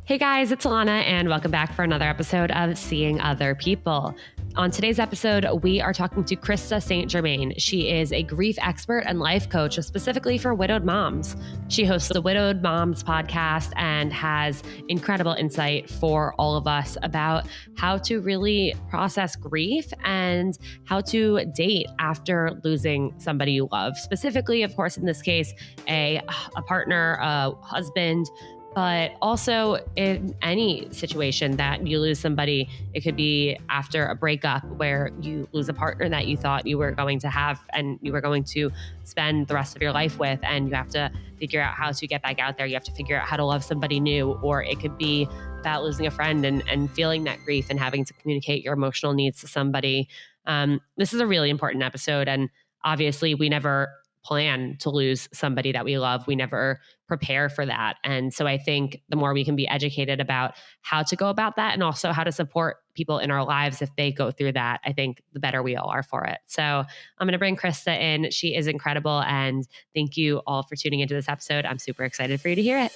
Hey guys, it's Alana and welcome back for another episode of Seeing Other People. On today's episode, we are talking to Krista St-Germain. She is a grief expert and life coach specifically for widowed moms. She hosts the Widowed Moms podcast and has incredible insight for all of us about how to really process grief and how to date after losing somebody you love. Specifically, of course, in this case, a partner, a husband, but also in any situation that you lose somebody. It could be after a breakup where you lose a partner that you thought you were going to have and you were going to spend the rest of your life with, and you have to figure out how to get back out there. You have to figure out how to love somebody new. Or it could be about losing a friend and feeling that grief and having to communicate your emotional needs to somebody. This is a really important episode, and obviously we never plan to lose somebody that we love. We never prepare for that. And so I think the more we can be educated about how to go about that and also how to support people in our lives if they go through that, I think the better we all are for it. So I'm going to bring Krista in. She is incredible. And thank you all for tuning into this episode. I'm super excited for you to hear it.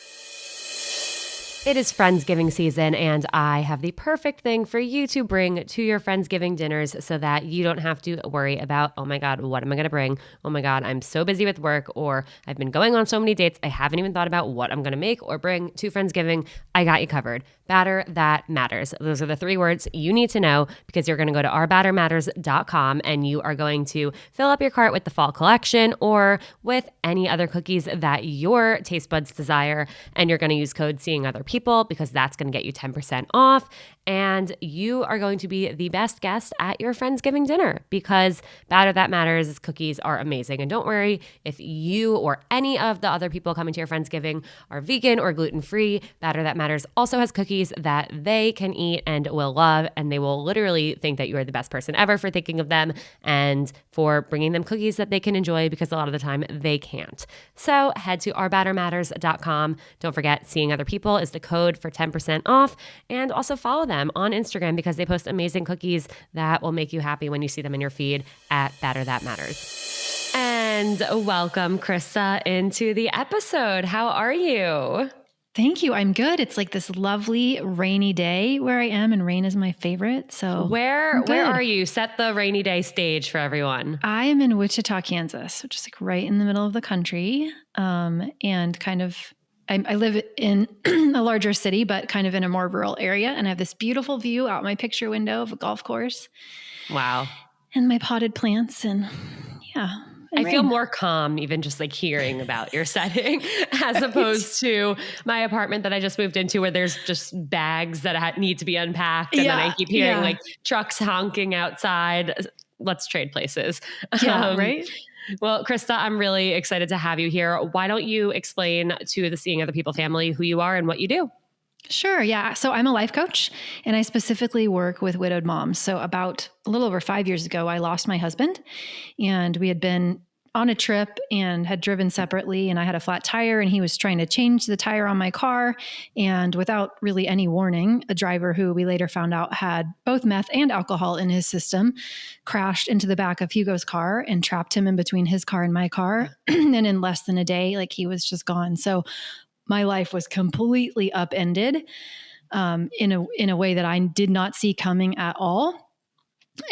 It is Friendsgiving season, and I have the perfect thing for you to bring to your Friendsgiving dinners so that you don't have to worry about, oh my God, what am I going to bring? Oh my God, I'm so busy with work, or I've been going on so many dates, I haven't even thought about what I'm going to make or bring to Friendsgiving. I got you covered. Batter That Matters. Those are the 3 words you need to know, because you're going to go to ourbattermatters.com and you are going to fill up your cart with the fall collection or with any other cookies that your taste buds desire. And you're going to use code Seeing Other People, because that's going to get you 10% off. And you are going to be the best guest at your Friendsgiving dinner, because Batter That Matters cookies are amazing. And don't worry if you or any of the other people coming to your Friendsgiving are vegan or gluten-free. Batter That Matters also has cookies that they can eat and will love, and they will literally think that you are the best person ever for thinking of them and for bringing them cookies that they can enjoy, because a lot of the time they can't. So head to ourbattermatters.com. Don't forget, Seeing Other People is the code for 10% off, and also follow them on Instagram, because they post amazing cookies that will make you happy when you see them in your feed at Batter That Matters. And welcome, Krista, into the episode. How are you? Thank you. I'm good. It's like this lovely rainy day where I am, and rain is my favorite. So where are you? Set the rainy day stage for everyone. I am in Wichita, Kansas, which is like right in the middle of the country. And kind of, I live in a larger city, but kind of in a more rural area. And I have this beautiful view out my picture window of a golf course. Wow. And my potted plants, and yeah. I feel more calm even just like hearing about your setting as opposed to my apartment that I just moved into, where there's just bags that need to be unpacked. And then I keep hearing like trucks honking outside. Let's trade places. Yeah, right? Well, Krista, I'm really excited to have you here. Why don't you explain to the Seeing Other People family who you are and what you do? Sure. Yeah. So I'm a life coach, and I specifically work with widowed moms. So about a little over 5 years ago, I lost my husband, and we had been on a trip and had driven separately, and I had a flat tire, and he was trying to change the tire on my car. And without really any warning, a driver who we later found out had both meth and alcohol in his system crashed into the back of Hugo's car and trapped him in between his car and my car. And in less than a day, like, he was just gone. So my life was completely upended in a way that I did not see coming at all.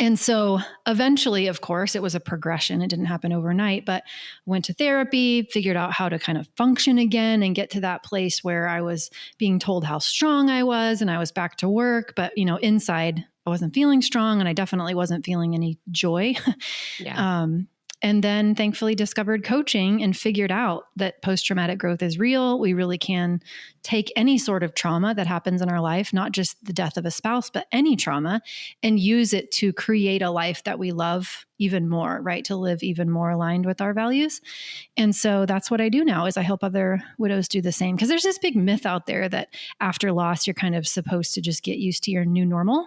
And so eventually, of course, it was a progression. It didn't happen overnight, but went to therapy, figured out how to kind of function again and get to that place where I was being told how strong I was, and I was back to work. But, inside I wasn't feeling strong, and I definitely wasn't feeling any joy. Yeah. And then thankfully discovered coaching and figured out that post-traumatic growth is real. We really can take any sort of trauma that happens in our life, not just the death of a spouse, but any trauma, and use it to create a life that we love even more, right? To live even more aligned with our values. And so that's what I do now, is I help other widows do the same. Because there's this big myth out there that after loss, you're kind of supposed to just get used to your new normal.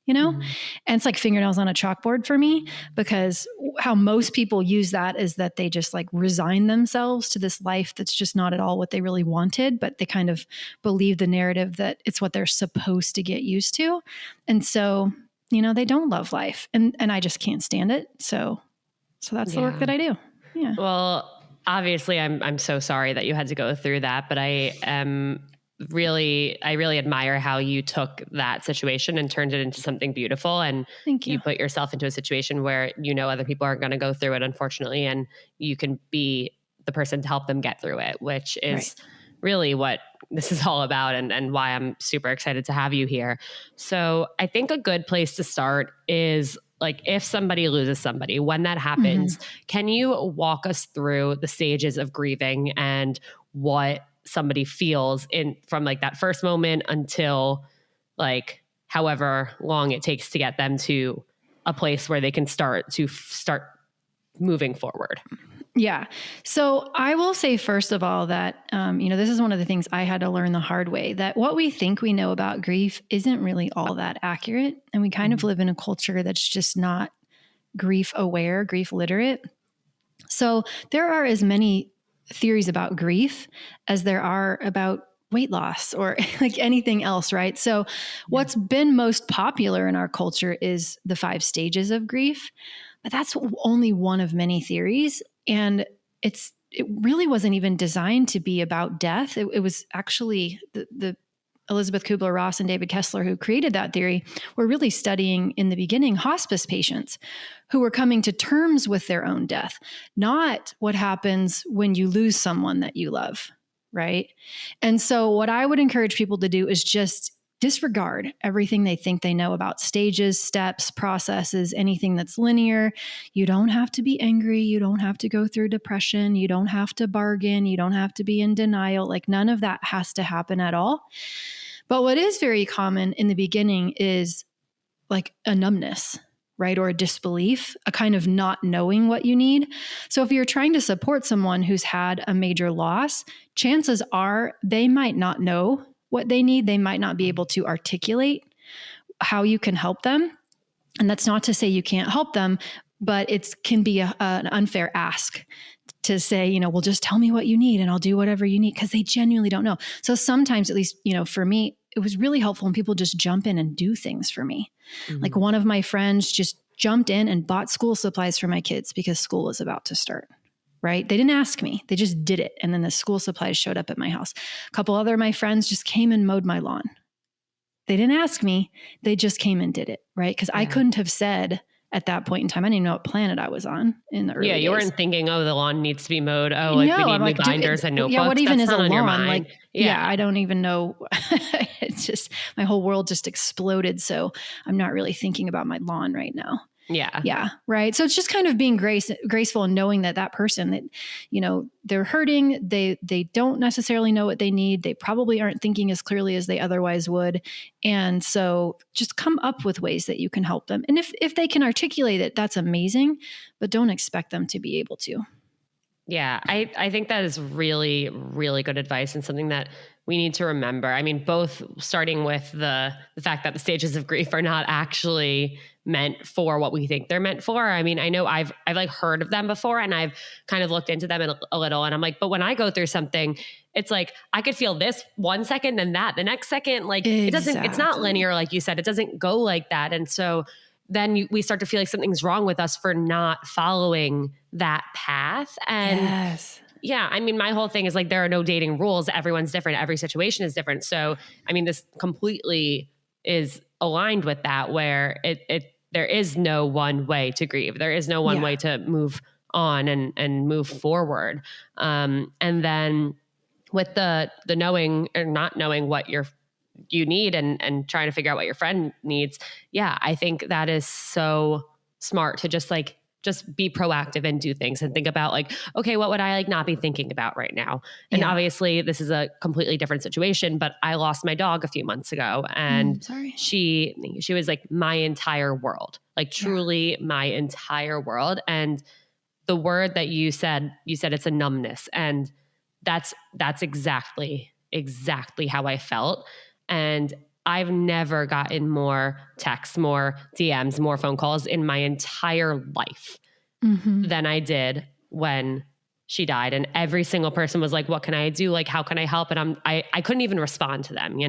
And it's like fingernails on a chalkboard for me, because how most people use that is that they just like resign themselves to this life that's just not at all what they really wanted, but they kind of believe the narrative that it's what they're supposed to get used to. And so, they don't love life, and I just can't stand it. So that's the work that I do. Yeah. Well, obviously I'm so sorry that you had to go through that, but I am I really admire how you took that situation and turned it into something beautiful. And Thank you. you put yourself into a situation where, other people are going to go through it, unfortunately, and you can be the person to help them get through it, which is really what this is all about, and why I'm super excited to have you here. So I think a good place to start is like, if somebody loses somebody, when that happens, can you walk us through the stages of grieving and what somebody feels from like that first moment until like however long it takes to get them to a place where they can start moving forward? Yeah. So I will say, first of all, that, this is one of the things I had to learn the hard way, that what we think we know about grief isn't really all that accurate. And we kind of live in a culture that's just not grief aware, grief literate. So there are as many theories about grief as there are about weight loss or like anything else, right? So what's been most popular in our culture is the 5 stages of grief, but that's only one of many theories. And it really wasn't even designed to be about death. It was actually the Elizabeth Kubler-Ross and David Kessler, who created that theory, were really studying in the beginning hospice patients who were coming to terms with their own death, not what happens when you lose someone that you love, right? And so what I would encourage people to do is just disregard everything they think they know about stages, steps, processes, anything that's linear. You don't have to be angry. You don't have to go through depression. You don't have to bargain. You don't have to be in denial. Like, none of that has to happen at all. But what is very common in the beginning is like a numbness, right? Or a disbelief, a kind of not knowing what you need. So if you're trying to support someone who's had a major loss, chances are they might not know what they need. They might not be able to articulate how you can help them. And that's not to say you can't help them, but it can be an unfair ask to say, well, just tell me what you need and I'll do whatever you need, because they genuinely don't know. So sometimes, at least, for me, it was really helpful when people just jump in and do things for me. Like, one of my friends just jumped in and bought school supplies for my kids because school was about to start. Right? They didn't ask me. They just did it. And then the school supplies showed up at my house. A couple other of my friends just came and mowed my lawn. They didn't ask me. They just came and did it. Right? Because I couldn't have said at that point in time, I didn't even know what planet I was on in the early days. You weren't thinking, the lawn needs to be mowed. We need new binders and notebooks. Yeah, what even is a lawn? Like, I don't even know. It's just, my whole world just exploded. So I'm not really thinking about my lawn right now. Yeah. Right. So it's just kind of being graceful and knowing that person, that, they're hurting. They don't necessarily know what they need. They probably aren't thinking as clearly as they otherwise would. And so just come up with ways that you can help them. And if they can articulate it, that's amazing, but don't expect them to be able to. Yeah. I think that is really, really good advice, and something that we need to remember. I mean, both starting with the fact that the stages of grief are not actually meant for what we think they're meant for. I mean, I know I've like heard of them before, and I've kind of looked into them a little, and I'm like, but when I go through something, it's like, I could feel this one second and that the next second, like it's not linear. Like you said, it doesn't go like that. And so then we start to feel like something's wrong with us for not following that path. And yeah, I mean, my whole thing is like, there are no dating rules. Everyone's different. Every situation is different. So, I mean, this completely is aligned with that, where there is no one way to grieve. There is no one way to move on and move forward. And then with the knowing or not knowing what you need and trying to figure out what your friend needs. Yeah, I think that is so smart to just be proactive and do things and think about like, okay, what would I like not be thinking about right now? And obviously this is a completely different situation, but I lost my dog a few months ago, and she was like my entire world, like truly my entire world. And the word that you said it's a numbness, and that's exactly how I felt. And I've never gotten more texts, more DMs, more phone calls in my entire life than I did when she died. And every single person was like, what can I do? Like, how can I help? And I couldn't even respond to them,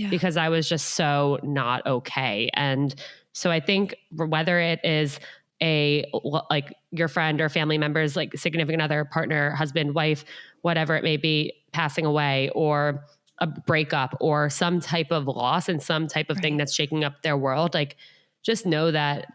because I was just so not okay. And so I think whether it is like your friend or family members, like significant other, partner, husband, wife, whatever it may be, passing away, or a breakup or some type of loss and some type of thing that's shaking up their world, like just know that,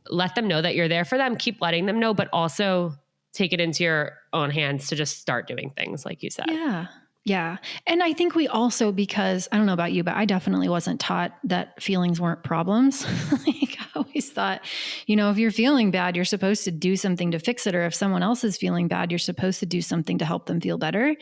let them know that you're there for them, keep letting them know, but also take it into your own hands to just start doing things like you said. Yeah. Yeah. And I think we also, because I don't know about you, but I definitely wasn't taught that feelings weren't problems. Like I always thought, if you're feeling bad, you're supposed to do something to fix it. Or if someone else is feeling bad, you're supposed to do something to help them feel better.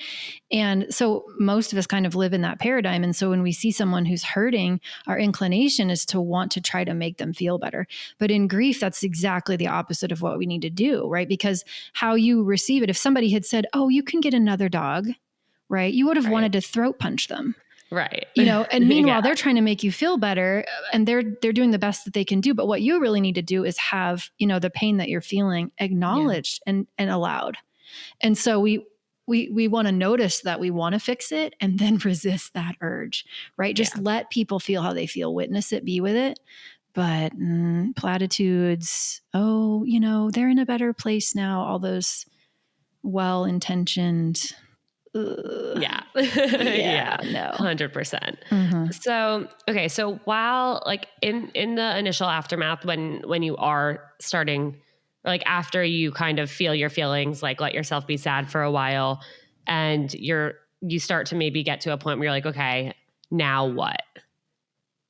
And so most of us kind of live in that paradigm. And so when we see someone who's hurting, our inclination is to want to try to make them feel better. But in grief, that's exactly the opposite of what we need to do, right? Because how you receive it, if somebody had said, "Oh, you can get another dog," right? You would have wanted to throat punch them. Right. And meanwhile, they're trying to make you feel better and they're doing the best that they can do. But what you really need to do is have, the pain that you're feeling acknowledged and allowed. And so we want to notice that we want to fix it and then resist that urge, right? Just let people feel how they feel, witness it, be with it. But platitudes, they're in a better place now. All those well-intentioned, yeah, no, 100%. So, okay. So while like in the initial aftermath, when you are starting, or like after you kind of feel your feelings, like let yourself be sad for a while and you start to maybe get to a point where you're like, okay, now what?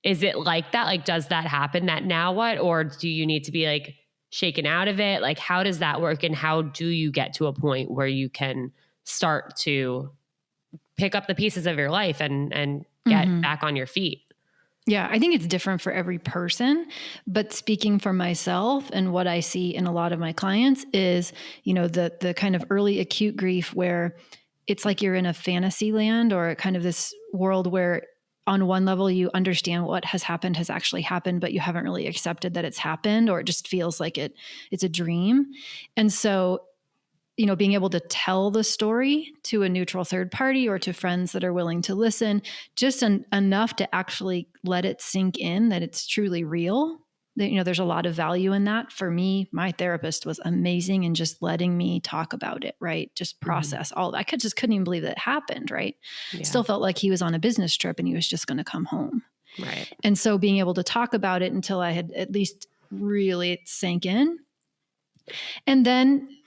Is it like that? Like, does that happen, that now what? Or do you need to be like shaken out of it? Like, how does that work? And how do you get to a point where you can start to pick up the pieces of your life and get back on your feet? Yeah, I think it's different for every person, but speaking for myself and what I see in a lot of my clients is, the kind of early acute grief where it's like you're in a fantasy land or kind of this world where on one level you understand what has happened has actually happened, but you haven't really accepted that it's happened, or it just feels like it's a dream. And so being able to tell the story to a neutral third party or to friends that are willing to listen, just enough to actually let it sink in that it's truly real. That, there's a lot of value in that. For me, my therapist was amazing in just letting me talk about it, right? Just process all that. I couldn't even believe that it happened, right? Yeah. Still felt like he was on a business trip and he was just going to come home. Right. And so being able to talk about it until I had at least really sank in. And then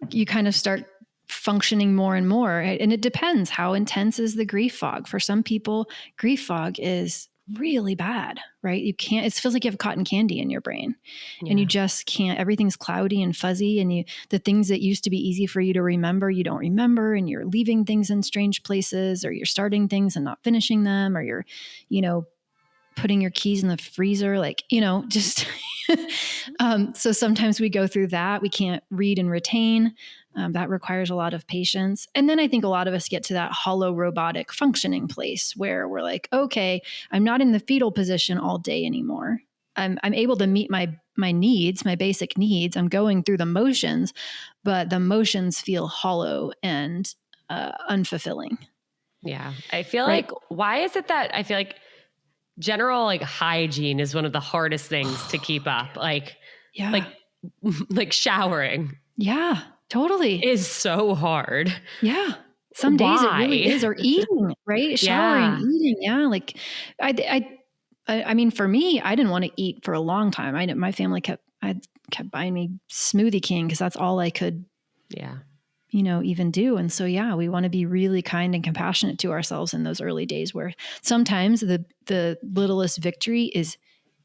you kind of start functioning more and more. And it depends. How intense is the grief fog? For some people, grief fog is really bad, right? It feels like you have cotton candy in your brain and you just can't, everything's cloudy and fuzzy. And the things that used to be easy for you to remember, you don't remember, and you're leaving things in strange places, or you're starting things and not finishing them, or you're, putting your keys in the freezer, just, so sometimes we go through that. We can't read and retain. That requires a lot of patience. And then I think a lot of us get to that hollow robotic functioning place where we're like, okay, I'm not in the fetal position all day anymore. I'm able to meet my needs, my basic needs. I'm going through the motions, but the motions feel hollow and unfulfilling. Yeah. I feel like, why is it that I feel like general like hygiene is one of the hardest things to keep up? Like showering. Yeah, totally. Is so hard. Yeah. Some days it really is. Or eating, right? Showering, eating. Yeah. Like I mean, for me, I didn't want to eat for a long time. My family kept buying me Smoothie King because that's all I could, even do. And so, we want to be really kind and compassionate to ourselves in those early days where sometimes the littlest victory is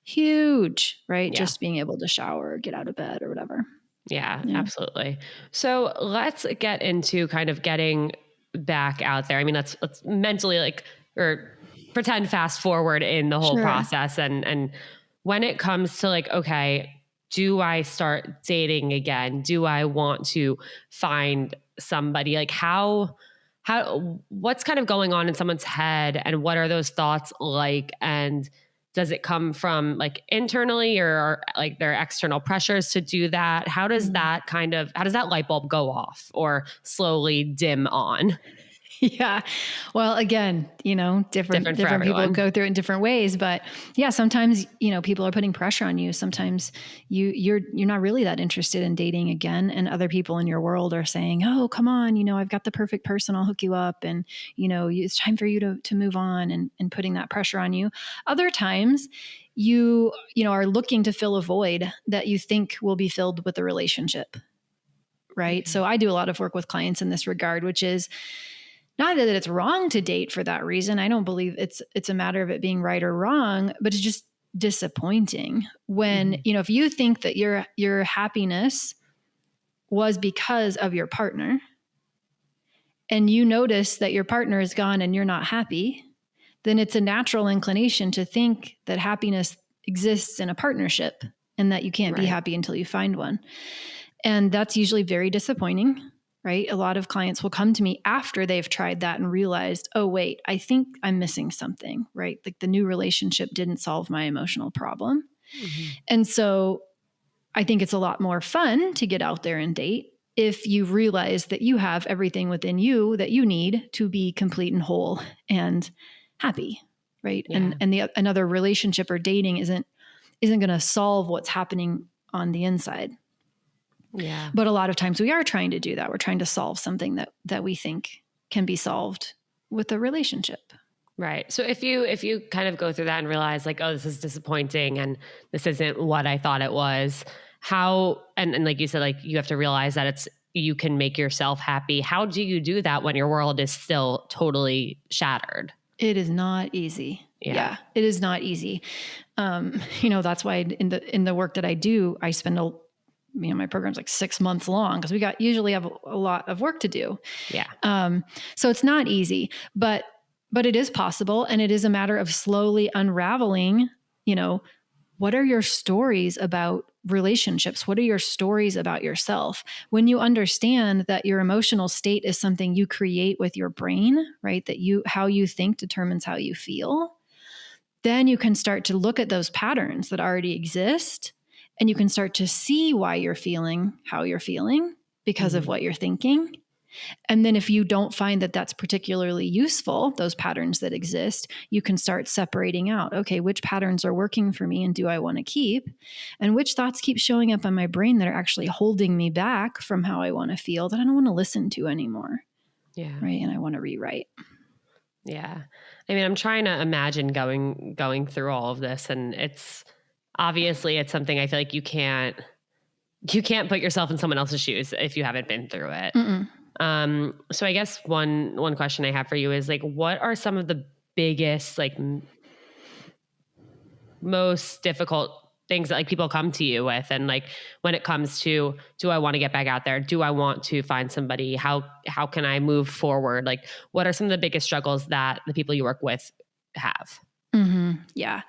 huge, right? Yeah. Just being able to shower or get out of bed or whatever. Yeah, absolutely. So let's get into kind of getting back out there. I mean, let's mentally or pretend fast forward in the whole process. And when it comes to okay, do I start dating again? Do I want to find somebody? What's kind of going on in someone's head, and what are those thoughts like? And does it come from internally or there are external pressures to do that? How does that light bulb go off or slowly dim on? Yeah. Well, again, different Different for people everyone. go through it in different ways, but yeah, sometimes, people are putting pressure on you. Sometimes you're not really that interested in dating again. And other people in your world are saying, oh, come on, I've got the perfect person. I'll hook you up. And, it's time for you to move on, and putting that pressure on you. Other times you are looking to fill a void that you think will be filled with a relationship. Right. So I do a lot of work with clients in this regard, which is, not that it's wrong to date for that reason. I don't believe it's a matter of it being right or wrong, but it's just disappointing when, if you think that your happiness was because of your partner, and you notice that your partner is gone and you're not happy, then it's a natural inclination to think that happiness exists in a partnership and that you can't be happy until you find one. And that's usually very disappointing. Right? A lot of clients will come to me after they've tried that and realized, oh, wait, I think I'm missing something, right? Like the new relationship didn't solve my emotional problem. And so I think it's a lot more fun to get out there and date if you realize that you have everything within you that you need to be complete and whole and happy, right? Yeah. And another relationship or dating isn't going to solve what's happening on the inside. Yeah. But a lot of times we are trying to do that. We're trying to solve something that we think can be solved with a relationship. Right. So if you kind of go through that and realize like, oh, this is disappointing and this isn't what I thought it was, how, and like you said, like you have to realize that you can make yourself happy. How do you do that when your world is still totally shattered? It is not easy. Yeah, it is not easy. That's why in the work that I do, I spend my program's like 6 months long because we usually have a lot of work to do. Yeah. So it's not easy, but it is possible. And it is a matter of slowly unraveling, what are your stories about relationships? What are your stories about yourself? When you understand that your emotional state is something you create with your brain, right? That how you think determines how you feel. Then you can start to look at those patterns that already exist. And you can start to see why you're feeling how you're feeling because of what you're thinking. And then if you don't find that that's particularly useful, those patterns that exist, you can start separating out, okay, which patterns are working for me and do I want to keep? And which thoughts keep showing up in my brain that are actually holding me back from how I want to feel that I don't want to listen to anymore. Yeah. Right. And I want to rewrite. Yeah. I mean, I'm trying to imagine going through all of this, and it's something I feel like you can't put yourself in someone else's shoes if you haven't been through it. So I guess one question I have for you is like, what are some of the biggest, like most difficult things that like people come to you with? And like, when it comes to, do I want to get back out there? Do I want to find somebody? How can I move forward? Like, what are some of the biggest struggles that the people you work with have? Yeah.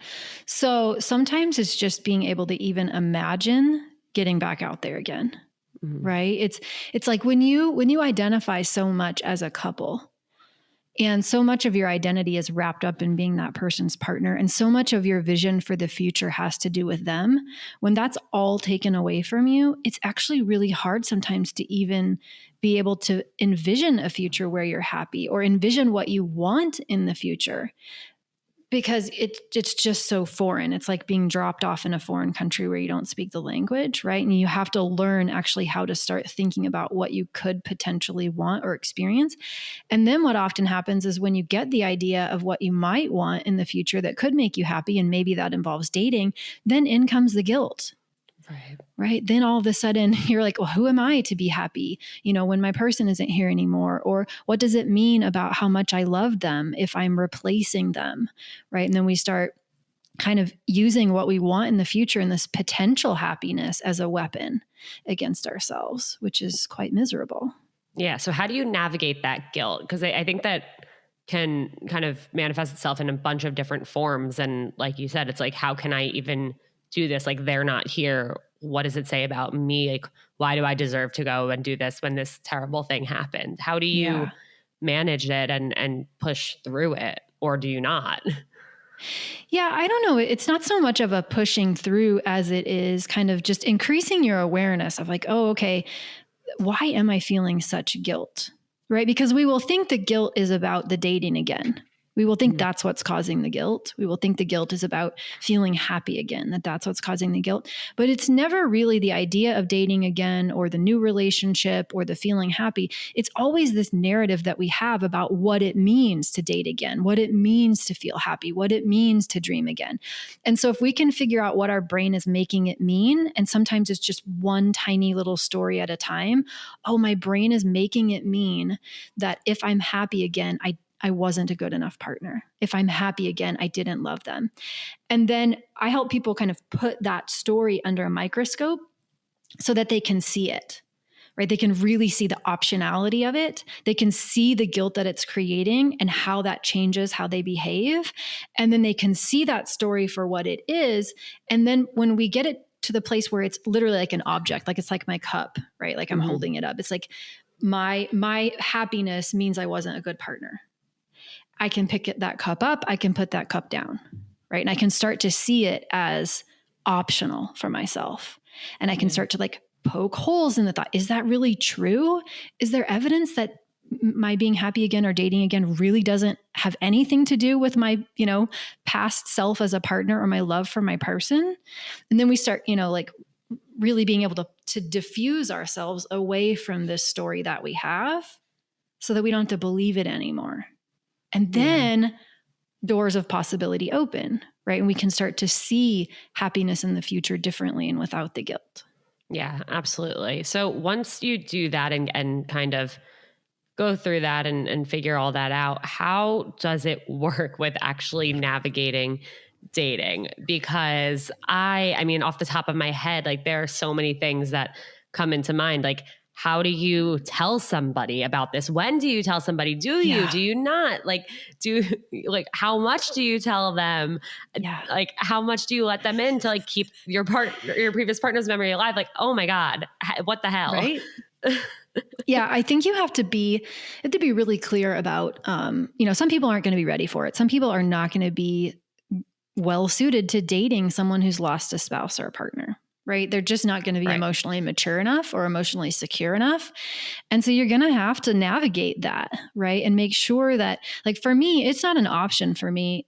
So sometimes it's just being able to even imagine getting back out there again. Right. It's like when you identify so much as a couple and so much of your identity is wrapped up in being that person's partner, and so much of your vision for the future has to do with them. When that's all taken away from you, it's actually really hard sometimes to even be able to envision a future where you're happy or envision what you want in the future. Because it's just so foreign. It's like being dropped off in a foreign country where you don't speak the language, right? And you have to learn actually how to start thinking about what you could potentially want or experience. And then what often happens is when you get the idea of what you might want in the future that could make you happy, and maybe that involves dating, then in comes the guilt. Right. Then all of a sudden you're like, well, who am I to be happy, when my person isn't here anymore? Or what does it mean about how much I love them if I'm replacing them? Right. And then we start kind of using what we want in the future and this potential happiness as a weapon against ourselves, which is quite miserable. Yeah. So how do you navigate that guilt? Because I think that can kind of manifest itself in a bunch of different forms. And like you said, it's like, how can I even do this? Like, they're not here. What does it say about me? Like, why do I deserve to go and do this when this terrible thing happened? How do you manage it and push through it? Or do you not? Yeah, I don't know. It's not so much of a pushing through as it is kind of just increasing your awareness of like, oh, okay, why am I feeling such guilt? right? Because we will think the guilt is about the dating again. We will think that's what's causing the guilt. We will think the guilt is about feeling happy again, that's what's causing the guilt. But it's never really the idea of dating again or the new relationship or the feeling happy. It's always this narrative that we have about what it means to date again, what it means to feel happy, what it means to dream again. And so if we can figure out what our brain is making it mean, and sometimes it's just one tiny little story at a time, oh, my brain is making it mean that if I'm happy again, I wasn't a good enough partner. If I'm happy again, I didn't love them. And then I help people kind of put that story under a microscope so that they can see it, right? They can really see the optionality of it. They can see the guilt that it's creating and how that changes how they behave. And then they can see that story for what it is. And then when we get it to the place where it's literally like an object, like it's like my cup, right? Like I'm holding it up. It's like my happiness means I wasn't a good partner. I can pick that cup up. I can put that cup down, right? And I can start to see it as optional for myself. And I can start to like poke holes in the thought. Is that really true? Is there evidence that my being happy again or dating again really doesn't have anything to do with my, past self as a partner or my love for my person? And then we start, like really being able to diffuse ourselves away from this story that we have so that we don't have to believe it anymore. And then doors of possibility open, right? And we can start to see happiness in the future differently and without the guilt. Yeah, absolutely. So once you do that and kind of go through that and figure all that out, how does it work with actually navigating dating? Because I mean, off the top of my head, like there are so many things that come into mind. Like, how do you tell somebody about this? When do you tell somebody? Do you not? Like, how much do you tell them? Yeah. Like, how much do you let them in to like keep your previous partner's memory alive? Like, oh my God, what the hell? Right. Yeah. I think you have to be really clear about, some people aren't going to be ready for it. Some people are not going to be well suited to dating someone who's lost a spouse or a partner. Right? They're just not going to be emotionally mature enough or emotionally secure enough. And so you're going to have to navigate that, right? And make sure that, like, for me, it's not an option for me.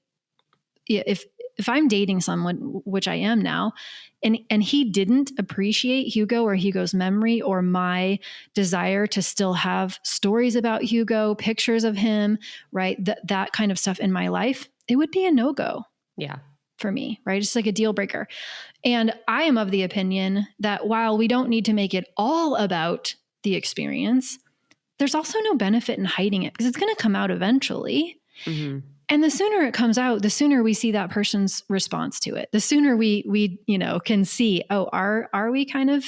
If I'm dating someone, which I am now, and he didn't appreciate Hugo or Hugo's memory or my desire to still have stories about Hugo, pictures of him, right? That kind of stuff in my life, it would be a no-go. Yeah. For me, right? It's like a deal breaker. And I am of the opinion that while we don't need to make it all about the experience, there's also no benefit in hiding it because it's going to come out eventually. Mm-hmm. And the sooner it comes out, the sooner we see that person's response to it. The sooner we can see, oh, are we kind of,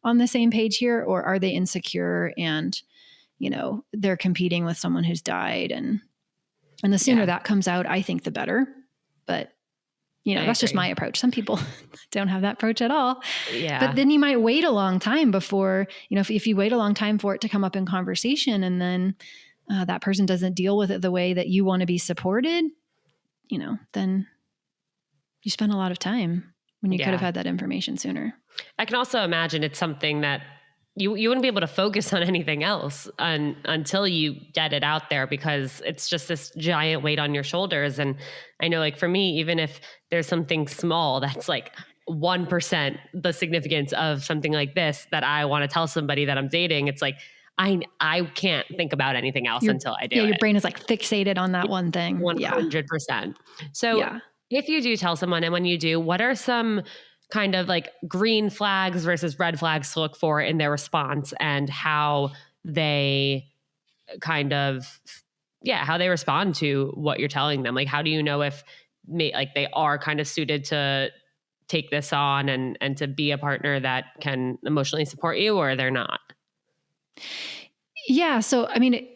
on the same page here, or are they insecure and, they're competing with someone who's died, and the sooner that comes out, I think the better. But that's just my approach. Some people don't have that approach at all. Yeah. But then you might wait a long time before, if you wait a long time for it to come up in conversation, and then that person doesn't deal with it the way that you want to be supported, then you spend a lot of time when you could have had that information sooner. I can also imagine it's something that you wouldn't be able to focus on anything else until you get it out there, because it's just this giant weight on your shoulders. And I know, like for me, even if there's something small that's like 1% the significance of something like this that I want to tell somebody that I'm dating, it's like I can't think about anything else until I do it. Yeah, your brain is like fixated on that one thing. 100%. So if you do tell someone, and when you do, what are some kind of like green flags versus red flags to look for in their response, and how they kind of, how they respond to what you're telling them? Like, how do you know if they are kind of suited to take this on and to be a partner that can emotionally support you, or they're not? Yeah. So, I mean,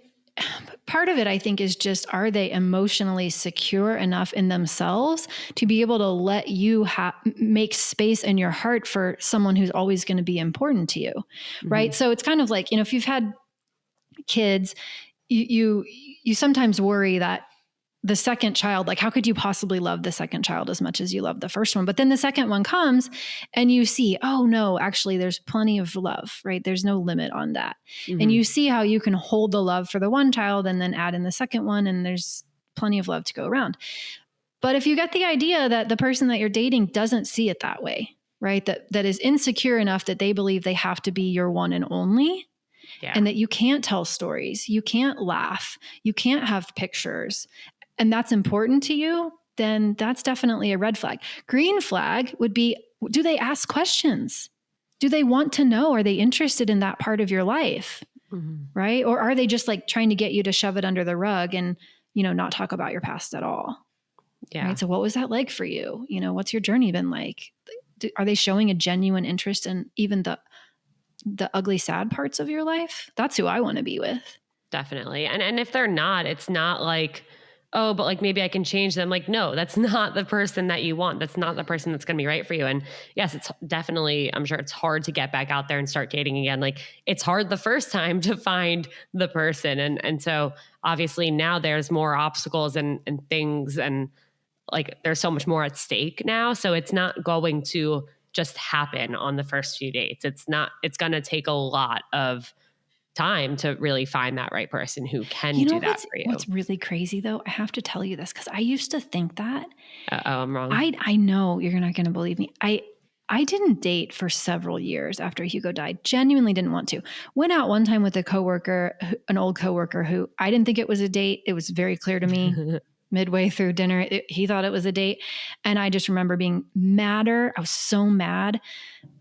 part of it, I think, is just, are they emotionally secure enough in themselves to be able to let you make space in your heart for someone who's always going to be important to you, right? So it's kind of like, if you've had kids, you sometimes worry that the second child, like how could you possibly love the second child as much as you love the first one? But then the second one comes and you see, oh no, actually there's plenty of love, right? There's no limit on that. Mm-hmm. And you see how you can hold the love for the one child and then add in the second one, and there's plenty of love to go around. But if you get the idea that the person that you're dating doesn't see it that way, right? That is insecure enough that they believe they have to be your one and only, and that you can't tell stories, you can't laugh, you can't have pictures, and that's important to you, then that's definitely a red flag. Green flag would be, do they ask questions? Do they want to know? Are they interested in that part of your life? Mm-hmm. Right? Or are they just like trying to get you to shove it under the rug and, not talk about your past at all? Yeah. Right? So what was that like for you? What's your journey been like? Are they showing a genuine interest in even the ugly, sad parts of your life? That's who I want to be with. Definitely. And if they're not, it's not like, oh, but like maybe I can change them. Like, no, that's not the person that you want. That's not the person that's going to be right for you. And yes, it's definitely, I'm sure it's hard to get back out there and start dating again. Like it's hard the first time to find the person. And so obviously now there's more obstacles and things, and like there's so much more at stake now. So it's not going to just happen on the first few dates. It's going to take a lot of time to really find that right person who can do that for you. What's really crazy though, I have to tell you this because I used to think that. I'm wrong. I know you're not going to believe me. I didn't date for several years after Hugo died. Genuinely didn't want to. Went out one time with an old coworker who I didn't think it was a date. It was very clear to me midway through dinner. He thought it was a date. And I just remember being madder. I was so mad.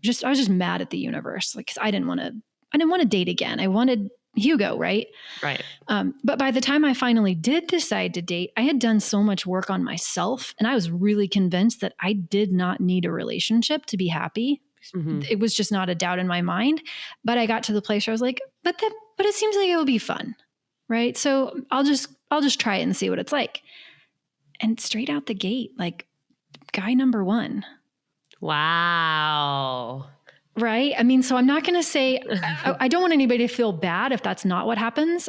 I was just mad at the universe. Like, 'cause I didn't want to date again. I wanted Hugo, right? Right. But by the time I finally did decide to date, I had done so much work on myself, and I was really convinced that I did not need a relationship to be happy. Mm-hmm. It was just not a doubt in my mind. But I got to the place where I was like, but it seems like it will be fun, right? So I'll just try it and see what it's like. And straight out the gate, like guy number one. Wow. Right. I mean, so I'm not going to say, I don't want anybody to feel bad if that's not what happens.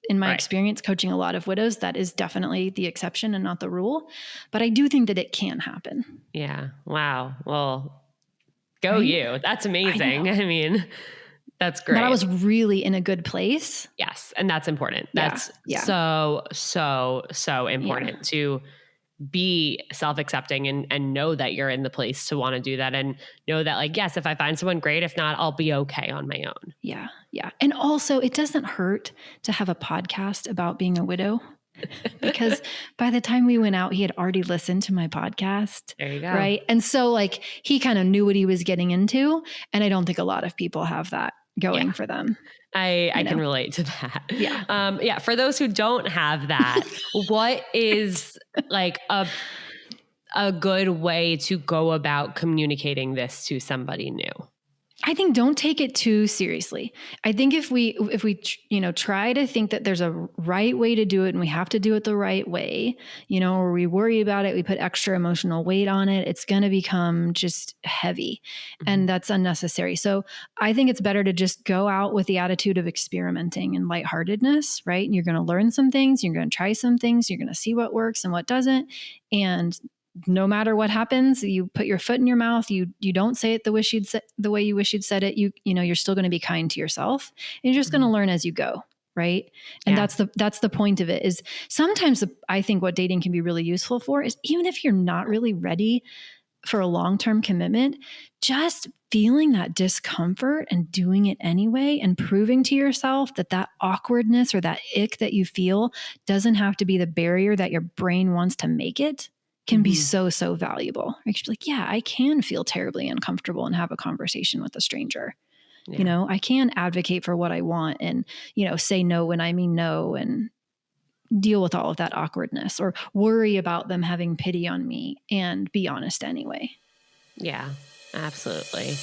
In my experience coaching a lot of widows, that is definitely the exception and not the rule. But I do think that it can happen. Yeah. Wow. Well, go you. That's amazing. I mean, that's great. But I was really in a good place. Yes. And that's important. That's so important to be self-accepting and know that you're in the place to want to do that, and know that like, yes, if I find someone great, if not, I'll be okay on my own. Yeah. Yeah. And also it doesn't hurt to have a podcast about being a widow because by the time we went out, he had already listened to my podcast. There you go. Right. And so like he kind of knew what he was getting into. And I don't think a lot of people have that going for them. I can relate to that. Yeah. For those who don't have that, what is like a good way to go about communicating this to somebody new? I think don't take it too seriously. I think if we try to think that there's a right way to do it and we have to do it the right way, or we worry about it, we put extra emotional weight on it, it's going to become just heavy, and that's unnecessary. So I think it's better to just go out with the attitude of experimenting and lightheartedness, right? And you're going to learn some things, you're going to try some things, you're going to see what works and what doesn't. And no matter what happens, you put your foot in your mouth. You don't say it the way you wish you'd said it. You're still going to be kind to yourself, and you're just going to learn as you go, right? And that's the point of it. Is sometimes I think what dating can be really useful for is even if you're not really ready for a long-term commitment, just feeling that discomfort and doing it anyway, and proving to yourself that awkwardness or that ick that you feel doesn't have to be the barrier that your brain wants to make it. Can be so valuable. You should be like, yeah, I can feel terribly uncomfortable and have a conversation with a stranger. Yeah. I can advocate for what I want and, say no when I mean no, and deal with all of that awkwardness, or worry about them having pity on me and be honest anyway. Yeah, absolutely.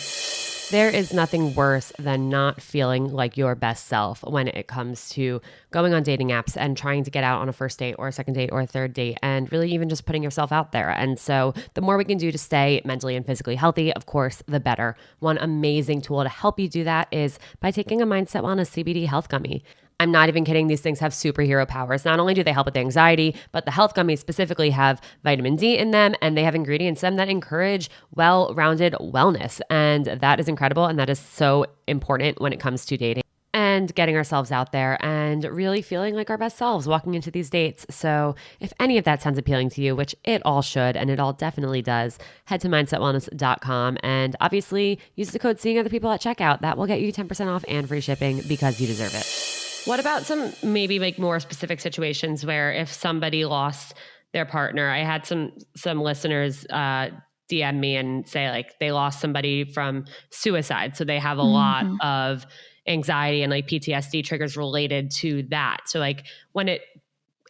There is nothing worse than not feeling like your best self when it comes to going on dating apps and trying to get out on a first date or a second date or a third date, and really even just putting yourself out there. And so the more we can do to stay mentally and physically healthy, of course, the better. One amazing tool to help you do that is by taking a Mindset Wellness CBD health gummy. I'm not even kidding. These things have superhero powers. Not only do they help with anxiety, but the health gummies specifically have vitamin D in them, and they have ingredients in them that encourage well-rounded wellness. And that is incredible. And that is so important when it comes to dating and getting ourselves out there and really feeling like our best selves walking into these dates. So if any of that sounds appealing to you, which it all should, and it all definitely does, head to mindsetwellness.com and obviously use the code Seeing Other People at checkout. That will get you 10% off and free shipping because you deserve it. What about some maybe like more specific situations where if somebody lost their partner? I had some listeners DM me and say like they lost somebody from suicide. So they have a lot of anxiety and like PTSD triggers related to that. So like when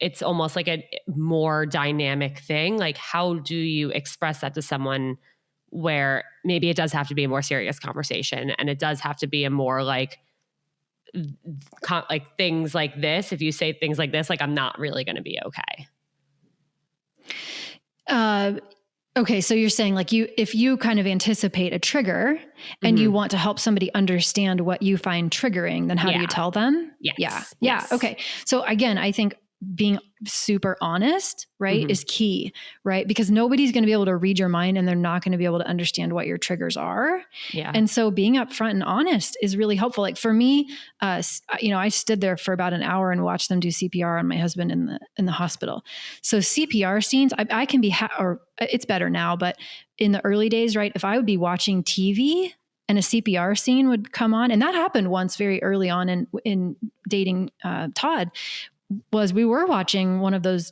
it's almost like a more dynamic thing, like how do you express that to someone where maybe it does have to be a more serious conversation and it does have to be a more like things like this. If you say things like this, like I'm not really going to be okay. Okay. So you're saying like if you kind of anticipate a trigger and you want to help somebody understand what you find triggering, then how do you tell them? Yes. Yeah. Yes. Okay. So again, I think being super honest, right, is key, right? Because nobody's going to be able to read your mind and they're not going to be able to understand what your triggers are. Yeah. And so being upfront and honest is really helpful. Like for me, I stood there for about an hour and watched them do CPR on my husband in the hospital. So CPR scenes, I can be, or it's better now, but in the early days, right, if I would be watching TV and a CPR scene would come on, and that happened once very early on in dating Todd, was we were watching one of those,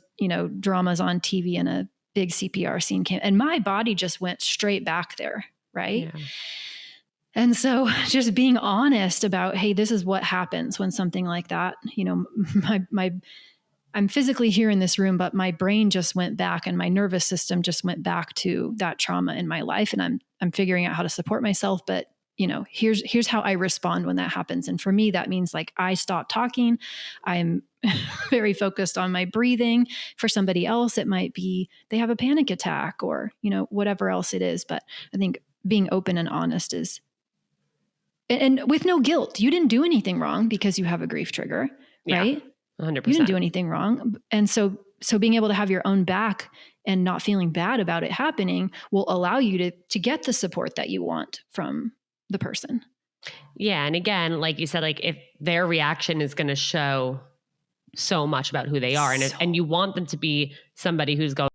dramas on TV and a big CPR scene came and my body just went straight back there. Right. Yeah. And so just being honest about, hey, this is what happens when something like that, I'm physically here in this room, but my brain just went back and my nervous system just went back to that trauma in my life. And I'm figuring out how to support myself, but here's how I respond when that happens. And for me, that means like I stop talking. I'm very focused on my breathing. For somebody else, it might be they have a panic attack or, whatever else it is. But I think being open and honest is, and with no guilt. You didn't do anything wrong because you have a grief trigger, right? 100%. You didn't do anything wrong. And so being able to have your own back and not feeling bad about it happening will allow you to get the support that you want from the person. Yeah. And again, like you said, like if their reaction is going to show so much about who they are and you want them to be somebody who's going